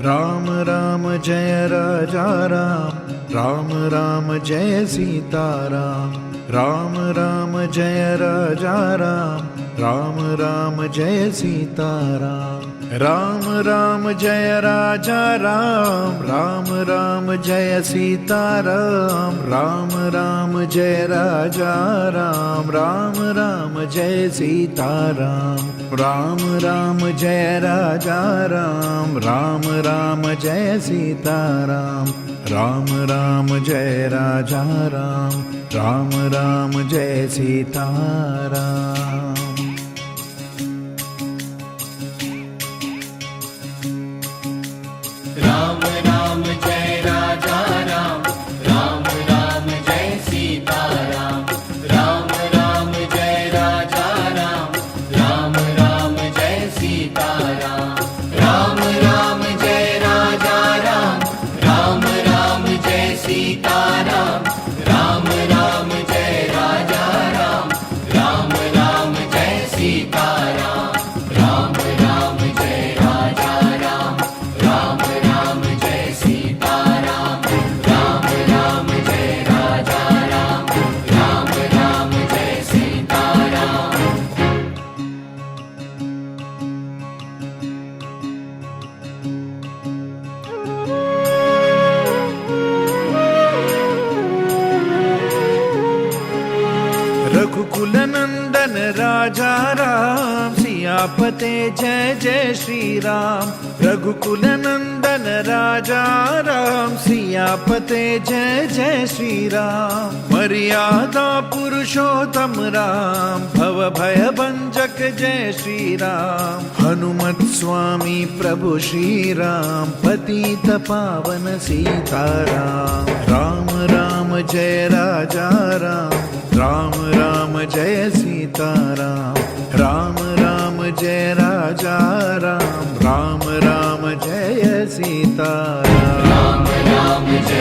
राम राम जय राजा राम, राम राम जय सीताराम। राम राम जय राजा राम, राम राम जय सीताराम। राम राम जय राजा राम, राम राम जय सीताराम। राम राम जय राजा राम, राम राम जय सीताराम। राम राम जय राजा राम, राम राम जय सीताराम। राम राम जय राजा राम, राम राम जय सीताराम। राम राम जय राजा राम, राम राम जय सीताराम। राम राम जय राजा राम, राम राम जय सीताराम। राम राम जय राजा राम, राम राम जय सीताराम। राम राम जय राजा राम, राम राम जय सीताराम। राम राम जय राजा राम, राम राम जय सीताराम। राम राम जय राजा राम, राम राम जय सीताराम। रघुकुल नंदन राजा राम, सियापते जय जय श्री राम। रघुकुल नंदन राजा राम, सियापते जय जय श्री राम। मर्यादा पुरुषोत्तम राम, भव भय भंजक जय श्री राम। हनुमत स्वामी प्रभु श्री राम, पतित पावन सीताराम। राम राम जय राजा राम, राम राम जय सीताराम। राम राम जय राजा राम, राम राम जय सीताराम। राम राम जय